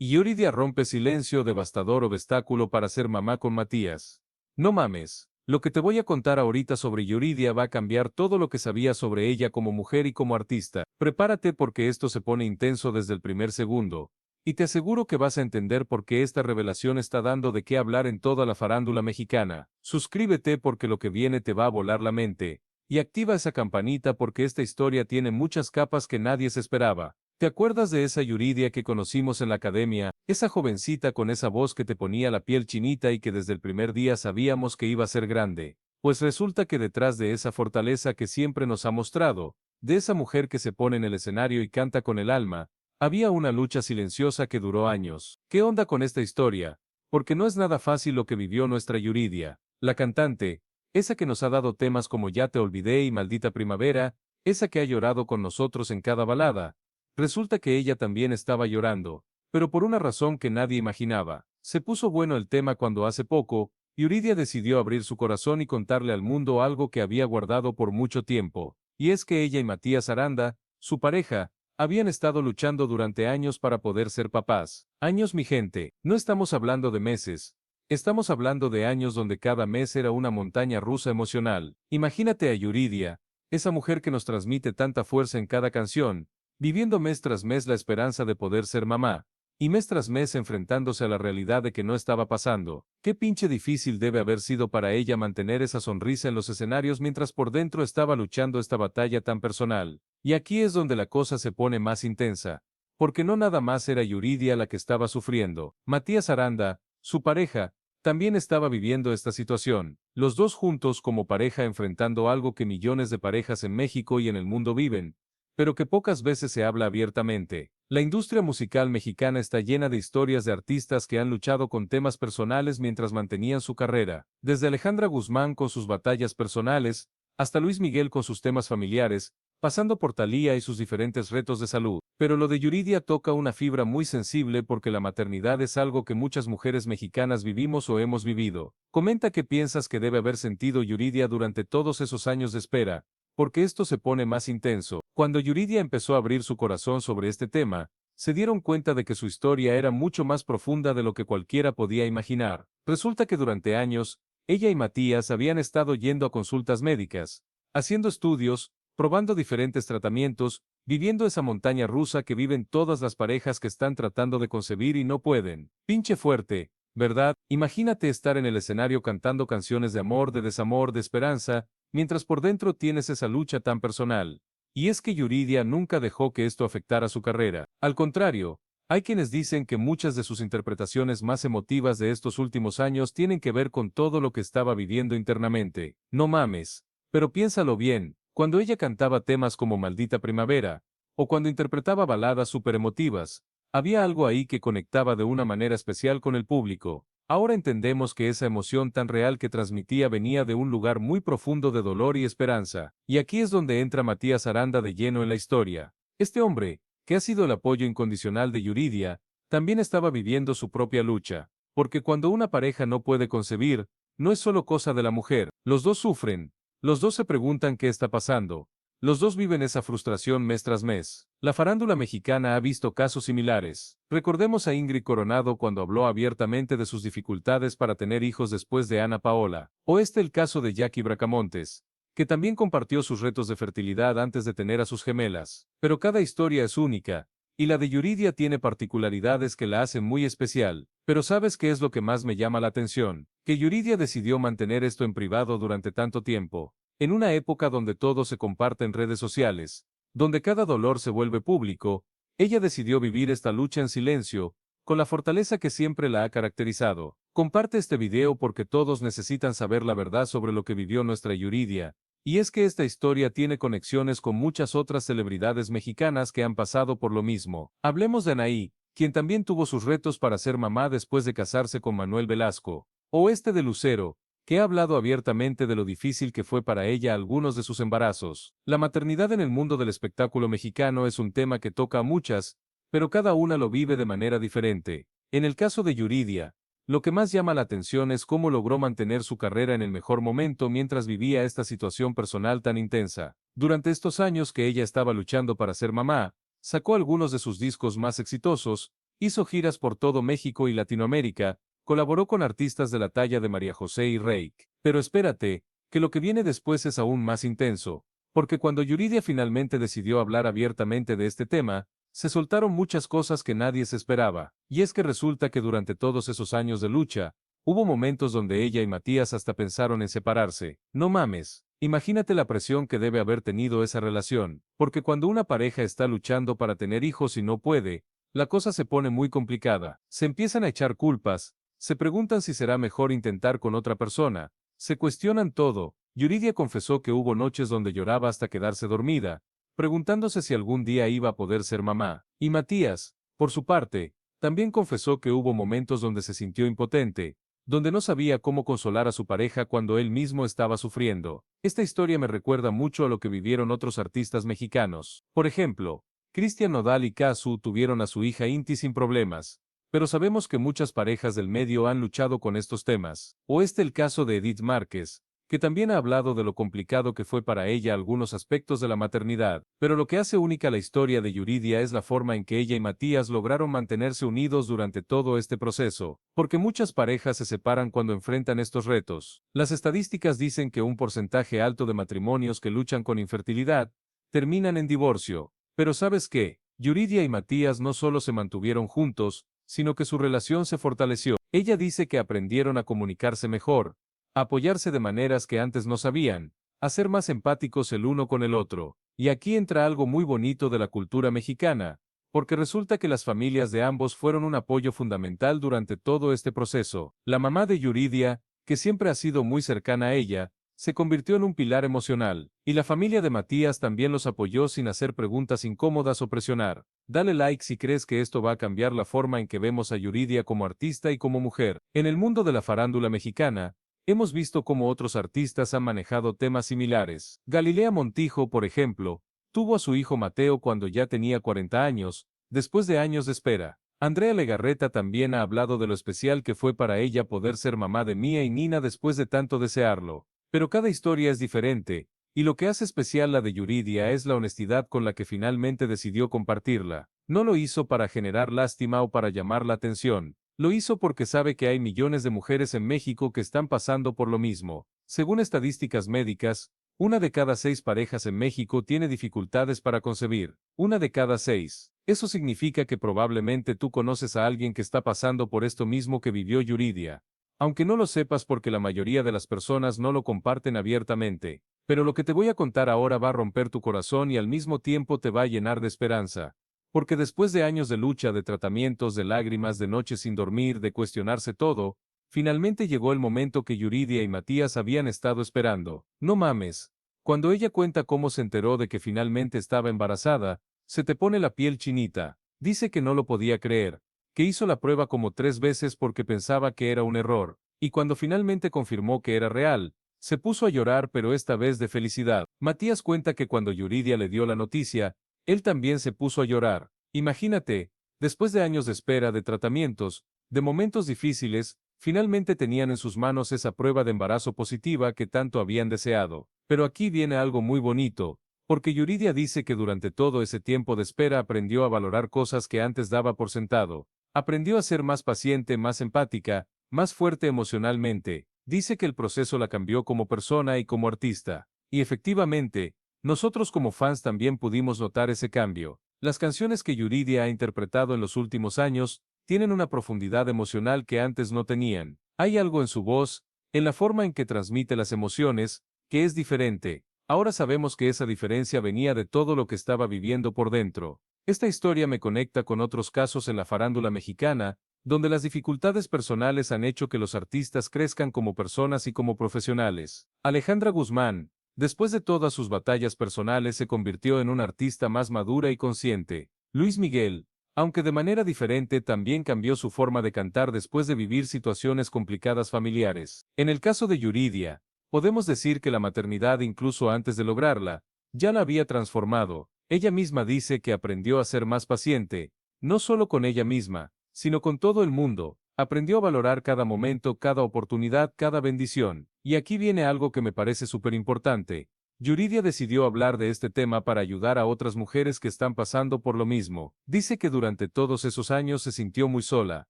Y Yuridia rompe silencio devastador obstáculo para ser mamá con Matías. No mames. Lo que te voy a contar ahorita sobre Yuridia va a cambiar todo lo que sabías sobre ella como mujer y como artista. Prepárate porque esto se pone intenso desde el primer segundo. Y te aseguro que vas a entender por qué esta revelación está dando de qué hablar en toda la farándula mexicana. Suscríbete porque lo que viene te va a volar la mente. Y activa esa campanita porque esta historia tiene muchas capas que nadie se esperaba. ¿Te acuerdas de esa Yuridia que conocimos en la academia, esa jovencita con esa voz que te ponía la piel chinita y que desde el primer día sabíamos que iba a ser grande? Pues resulta que detrás de esa fortaleza que siempre nos ha mostrado, de esa mujer que se pone en el escenario y canta con el alma, había una lucha silenciosa que duró años. ¿Qué onda con esta historia? Porque no es nada fácil lo que vivió nuestra Yuridia, la cantante, esa que nos ha dado temas como Ya te olvidé y Maldita primavera, esa que ha llorado con nosotros en cada balada. Resulta que ella también estaba llorando, pero por una razón que nadie imaginaba. Se puso bueno el tema cuando hace poco, Yuridia decidió abrir su corazón y contarle al mundo algo que había guardado por mucho tiempo, y es que ella y Matías Aranda, su pareja, habían estado luchando durante años para poder ser papás. Años, mi gente, no estamos hablando de meses. Estamos hablando de años donde cada mes era una montaña rusa emocional. Imagínate a Yuridia, esa mujer que nos transmite tanta fuerza en cada canción, viviendo mes tras mes la esperanza de poder ser mamá, y mes tras mes enfrentándose a la realidad de que no estaba pasando. Qué pinche difícil debe haber sido para ella mantener esa sonrisa en los escenarios mientras por dentro estaba luchando esta batalla tan personal. Y aquí es donde la cosa se pone más intensa, porque no nada más era Yuridia la que estaba sufriendo. Matías Aranda, su pareja, también estaba viviendo esta situación, los dos juntos como pareja enfrentando algo que millones de parejas en México y en el mundo viven, pero que pocas veces se habla abiertamente. La industria musical mexicana está llena de historias de artistas que han luchado con temas personales mientras mantenían su carrera, desde Alejandra Guzmán con sus batallas personales, hasta Luis Miguel con sus temas familiares, pasando por Thalía y sus diferentes retos de salud. Pero lo de Yuridia toca una fibra muy sensible porque la maternidad es algo que muchas mujeres mexicanas vivimos o hemos vivido. Comenta qué piensas que debe haber sentido Yuridia durante todos esos años de espera, porque esto se pone más intenso. Cuando Yuridia empezó a abrir su corazón sobre este tema, se dieron cuenta de que su historia era mucho más profunda de lo que cualquiera podía imaginar. Resulta que durante años, ella y Matías habían estado yendo a consultas médicas, haciendo estudios, probando diferentes tratamientos, viviendo esa montaña rusa que viven todas las parejas que están tratando de concebir y no pueden. Pinche fuerte, ¿verdad? Imagínate estar en el escenario cantando canciones de amor, de desamor, de esperanza, mientras por dentro tienes esa lucha tan personal. Y es que Yuridia nunca dejó que esto afectara su carrera. Al contrario, hay quienes dicen que muchas de sus interpretaciones más emotivas de estos últimos años tienen que ver con todo lo que estaba viviendo internamente. No mames. Pero piénsalo bien, cuando ella cantaba temas como Maldita Primavera, o cuando interpretaba baladas súper emotivas, había algo ahí que conectaba de una manera especial con el público. Ahora entendemos que esa emoción tan real que transmitía venía de un lugar muy profundo de dolor y esperanza. Y aquí es donde entra Matías Aranda de lleno en la historia. Este hombre, que ha sido el apoyo incondicional de Yuridia, también estaba viviendo su propia lucha. Porque cuando una pareja no puede concebir, no es solo cosa de la mujer. Los dos sufren, los dos se preguntan qué está pasando. Los dos viven esa frustración mes tras mes. La farándula mexicana ha visto casos similares. Recordemos a Ingrid Coronado cuando habló abiertamente de sus dificultades para tener hijos después de Ana Paola. O el caso de Jackie Bracamontes, que también compartió sus retos de fertilidad antes de tener a sus gemelas. Pero cada historia es única, y la de Yuridia tiene particularidades que la hacen muy especial. Pero ¿sabes qué es lo que más me llama la atención? Que Yuridia decidió mantener esto en privado durante tanto tiempo. En una época donde todo se comparte en redes sociales, donde cada dolor se vuelve público, ella decidió vivir esta lucha en silencio, con la fortaleza que siempre la ha caracterizado. Comparte este video porque todos necesitan saber la verdad sobre lo que vivió nuestra Yuridia, y es que esta historia tiene conexiones con muchas otras celebridades mexicanas que han pasado por lo mismo. Hablemos de Anaí, quien también tuvo sus retos para ser mamá después de casarse con Manuel Velasco, o de Lucero, que ha hablado abiertamente de lo difícil que fue para ella algunos de sus embarazos. La maternidad en el mundo del espectáculo mexicano es un tema que toca a muchas, pero cada una lo vive de manera diferente. En el caso de Yuridia, lo que más llama la atención es cómo logró mantener su carrera en el mejor momento mientras vivía esta situación personal tan intensa. Durante estos años que ella estaba luchando para ser mamá, sacó algunos de sus discos más exitosos, Hizo giras por todo México y Latinoamérica, colaboró con artistas de la talla de María José y Reik. Pero espérate, que lo que viene después es aún más intenso, porque cuando Yuridia finalmente decidió hablar abiertamente de este tema, se soltaron muchas cosas que nadie se esperaba, y es que resulta que durante todos esos años de lucha, hubo momentos donde ella y Matías hasta pensaron en separarse. No mames, imagínate la presión que debe haber tenido esa relación, porque cuando una pareja está luchando para tener hijos y no puede, la cosa se pone muy complicada. Se empiezan a echar culpas, se preguntan si será mejor intentar con otra persona, se cuestionan todo. Yuridia confesó que hubo noches donde lloraba hasta quedarse dormida, preguntándose si algún día iba a poder ser mamá. Y Matías, por su parte, también confesó que hubo momentos donde se sintió impotente, donde no sabía cómo consolar a su pareja cuando él mismo estaba sufriendo. Esta historia me recuerda mucho a lo que vivieron otros artistas mexicanos. Por ejemplo, Cristian Nodal y Cazzu tuvieron a su hija Inti sin problemas, pero sabemos que muchas parejas del medio han luchado con estos temas. O el caso de Edith Márquez, que también ha hablado de lo complicado que fue para ella algunos aspectos de la maternidad, pero lo que hace única la historia de Yuridia es la forma en que ella y Matías lograron mantenerse unidos durante todo este proceso, porque muchas parejas se separan cuando enfrentan estos retos. Las estadísticas dicen que un porcentaje alto de matrimonios que luchan con infertilidad terminan en divorcio, pero ¿sabes qué? Yuridia y Matías no solo se mantuvieron juntos, sino que su relación se fortaleció. Ella dice que aprendieron a comunicarse mejor, a apoyarse de maneras que antes no sabían, a ser más empáticos el uno con el otro. Y aquí entra algo muy bonito de la cultura mexicana, porque resulta que las familias de ambos fueron un apoyo fundamental durante todo este proceso. La mamá de Yuridia, que siempre ha sido muy cercana a ella, se convirtió en un pilar emocional, y la familia de Matías también los apoyó sin hacer preguntas incómodas o presionar. Dale like si crees que esto va a cambiar la forma en que vemos a Yuridia como artista y como mujer. En el mundo de la farándula mexicana, hemos visto cómo otros artistas han manejado temas similares. Galilea Montijo, por ejemplo, tuvo a su hijo Mateo cuando ya tenía 40 años, después de años de espera. Andrea Legarreta también ha hablado de lo especial que fue para ella poder ser mamá de Mía y Nina después de tanto desearlo. Pero cada historia es diferente, y lo que hace especial la de Yuridia es la honestidad con la que finalmente decidió compartirla. No lo hizo para generar lástima o para llamar la atención. Lo hizo porque sabe que hay millones de mujeres en México que están pasando por lo mismo. Según estadísticas médicas, 1 de cada 6 parejas en México tiene dificultades para concebir. 1 de cada 6. Eso significa que probablemente tú conoces a alguien que está pasando por esto mismo que vivió Yuridia. Aunque no lo sepas porque la mayoría de las personas no lo comparten abiertamente. Pero lo que te voy a contar ahora va a romper tu corazón y al mismo tiempo te va a llenar de esperanza. Porque después de años de lucha, de tratamientos, de lágrimas, de noches sin dormir, de cuestionarse todo, finalmente llegó el momento que Yuridia y Matías habían estado esperando. No mames. Cuando ella cuenta cómo se enteró de que finalmente estaba embarazada, se te pone la piel chinita. Dice que no lo podía creer, que hizo la prueba como 3 veces porque pensaba que era un error, y cuando finalmente confirmó que era real, se puso a llorar pero esta vez de felicidad. Matías cuenta que cuando Yuridia le dio la noticia, él también se puso a llorar. Imagínate, después de años de espera, de tratamientos, de momentos difíciles, finalmente tenían en sus manos esa prueba de embarazo positiva que tanto habían deseado. Pero aquí viene algo muy bonito, porque Yuridia dice que durante todo ese tiempo de espera aprendió a valorar cosas que antes daba por sentado. Aprendió a ser más paciente, más empática, más fuerte emocionalmente. Dice que el proceso la cambió como persona y como artista. Y efectivamente, nosotros como fans también pudimos notar ese cambio. Las canciones que Yuridia ha interpretado en los últimos años tienen una profundidad emocional que antes no tenían. Hay algo en su voz, en la forma en que transmite las emociones, que es diferente. Ahora sabemos que esa diferencia venía de todo lo que estaba viviendo por dentro. Esta historia me conecta con otros casos en la farándula mexicana, donde las dificultades personales han hecho que los artistas crezcan como personas y como profesionales. Alejandra Guzmán, después de todas sus batallas personales, se convirtió en una artista más madura y consciente. Luis Miguel, aunque de manera diferente, también cambió su forma de cantar después de vivir situaciones complicadas familiares. En el caso de Yuridia, podemos decir que la maternidad, incluso antes de lograrla, ya la había transformado. Ella misma dice que aprendió a ser más paciente, no solo con ella misma, sino con todo el mundo. Aprendió a valorar cada momento, cada oportunidad, cada bendición. Y aquí viene algo que me parece súper importante. Yuridia decidió hablar de este tema para ayudar a otras mujeres que están pasando por lo mismo. Dice que durante todos esos años se sintió muy sola,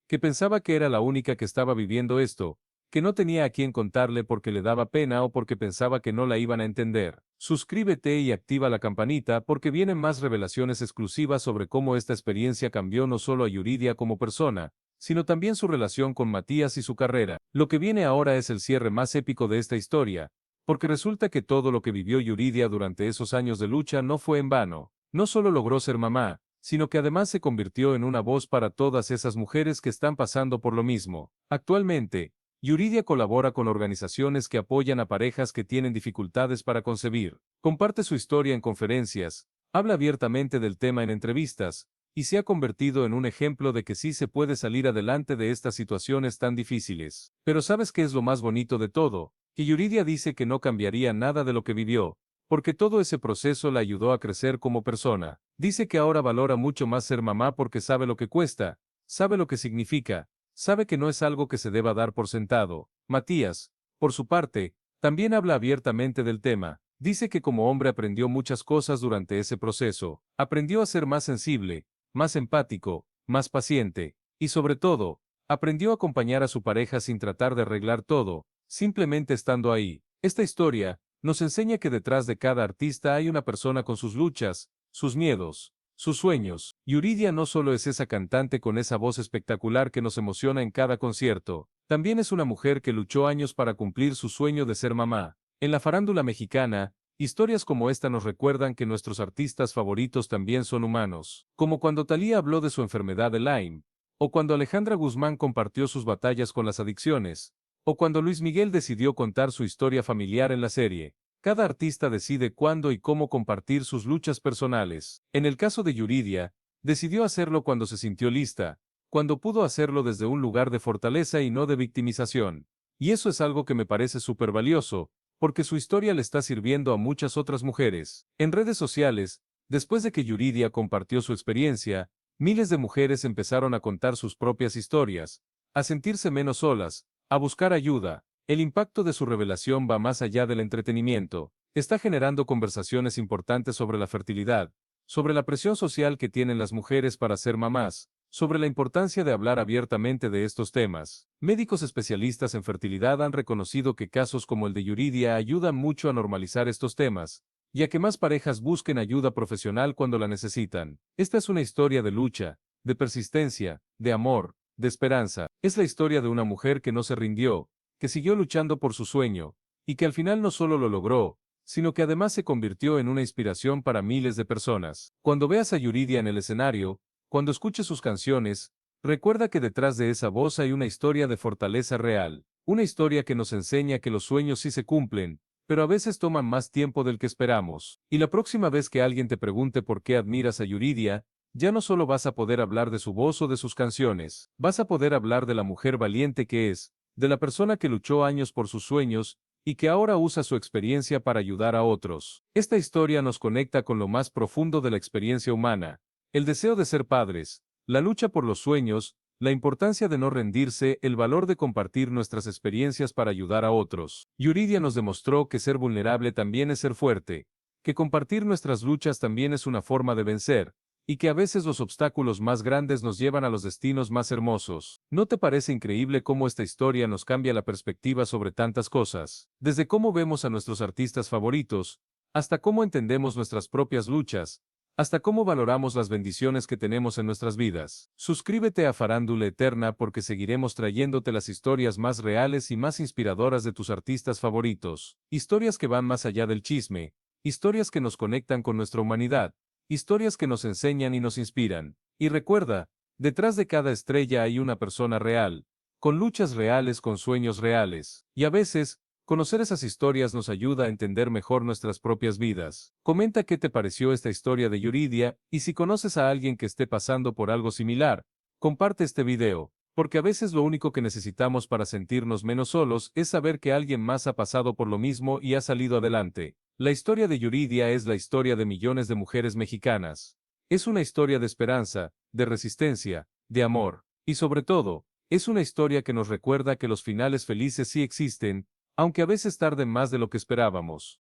que pensaba que era la única que estaba viviendo esto, que no tenía a quién contarle porque le daba pena o porque pensaba que no la iban a entender. Suscríbete y activa la campanita porque vienen más revelaciones exclusivas sobre cómo esta experiencia cambió no solo a Yuridia como persona, sino también su relación con Matías y su carrera. Lo que viene ahora es el cierre más épico de esta historia, porque resulta que todo lo que vivió Yuridia durante esos años de lucha no fue en vano. No solo logró ser mamá, sino que además se convirtió en una voz para todas esas mujeres que están pasando por lo mismo. Actualmente, Yuridia colabora con organizaciones que apoyan a parejas que tienen dificultades para concebir, comparte su historia en conferencias, habla abiertamente del tema en entrevistas, y se ha convertido en un ejemplo de que sí se puede salir adelante de estas situaciones tan difíciles. Pero ¿sabes qué es lo más bonito de todo? Que Yuridia dice que no cambiaría nada de lo que vivió, porque todo ese proceso la ayudó a crecer como persona. Dice que ahora valora mucho más ser mamá porque sabe lo que cuesta, sabe lo que significa, sabe que no es algo que se deba dar por sentado. Matías, por su parte, también habla abiertamente del tema. Dice que como hombre aprendió muchas cosas durante ese proceso. Aprendió a ser más sensible, más empático, más paciente, y sobre todo, aprendió a acompañar a su pareja sin tratar de arreglar todo, simplemente estando ahí. Esta historia nos enseña que detrás de cada artista hay una persona con sus luchas, sus miedos, sus sueños. Yuridia no solo es esa cantante con esa voz espectacular que nos emociona en cada concierto, también es una mujer que luchó años para cumplir su sueño de ser mamá. En la farándula mexicana, historias como esta nos recuerdan que nuestros artistas favoritos también son humanos, como cuando Thalía habló de su enfermedad de Lyme, o cuando Alejandra Guzmán compartió sus batallas con las adicciones, o cuando Luis Miguel decidió contar su historia familiar en la serie. Cada artista decide cuándo y cómo compartir sus luchas personales. En el caso de Yuridia, decidió hacerlo cuando se sintió lista, cuando pudo hacerlo desde un lugar de fortaleza y no de victimización. Y eso es algo que me parece súper valioso, porque su historia le está sirviendo a muchas otras mujeres. En redes sociales, después de que Yuridia compartió su experiencia, miles de mujeres empezaron a contar sus propias historias, a sentirse menos solas, a buscar ayuda. El impacto de su revelación va más allá del entretenimiento. Está generando conversaciones importantes sobre la fertilidad, sobre la presión social que tienen las mujeres para ser mamás, sobre la importancia de hablar abiertamente de estos temas. Médicos especialistas en fertilidad han reconocido que casos como el de Yuridia ayudan mucho a normalizar estos temas, y a que más parejas busquen ayuda profesional cuando la necesitan. Esta es una historia de lucha, de persistencia, de amor, de esperanza. Es la historia de una mujer que no se rindió, que siguió luchando por su sueño, y que al final no solo lo logró, sino que además se convirtió en una inspiración para miles de personas. Cuando veas a Yuridia en el escenario, cuando escuches sus canciones, recuerda que detrás de esa voz hay una historia de fortaleza real, una historia que nos enseña que los sueños sí se cumplen, pero a veces toman más tiempo del que esperamos. Y la próxima vez que alguien te pregunte por qué admiras a Yuridia, ya no solo vas a poder hablar de su voz o de sus canciones, vas a poder hablar de la mujer valiente que es, de la persona que luchó años por sus sueños, y que ahora usa su experiencia para ayudar a otros. Esta historia nos conecta con lo más profundo de la experiencia humana, el deseo de ser padres, la lucha por los sueños, la importancia de no rendirse, el valor de compartir nuestras experiencias para ayudar a otros. Yuridia nos demostró que ser vulnerable también es ser fuerte, que compartir nuestras luchas también es una forma de vencer, y que a veces los obstáculos más grandes nos llevan a los destinos más hermosos. ¿No te parece increíble cómo esta historia nos cambia la perspectiva sobre tantas cosas? Desde cómo vemos a nuestros artistas favoritos, hasta cómo entendemos nuestras propias luchas, hasta cómo valoramos las bendiciones que tenemos en nuestras vidas. Suscríbete a Farándula Eterna porque seguiremos trayéndote las historias más reales y más inspiradoras de tus artistas favoritos. Historias que van más allá del chisme, historias que nos conectan con nuestra humanidad, historias que nos enseñan y nos inspiran. Y recuerda, detrás de cada estrella hay una persona real, con luchas reales, con sueños reales. Y a veces, conocer esas historias nos ayuda a entender mejor nuestras propias vidas. Comenta qué te pareció esta historia de Yuridia, y si conoces a alguien que esté pasando por algo similar, comparte este video, porque a veces lo único que necesitamos para sentirnos menos solos es saber que alguien más ha pasado por lo mismo y ha salido adelante. La historia de Yuridia es la historia de millones de mujeres mexicanas. Es una historia de esperanza, de resistencia, de amor, y sobre todo, es una historia que nos recuerda que los finales felices sí existen, aunque a veces tarden más de lo que esperábamos.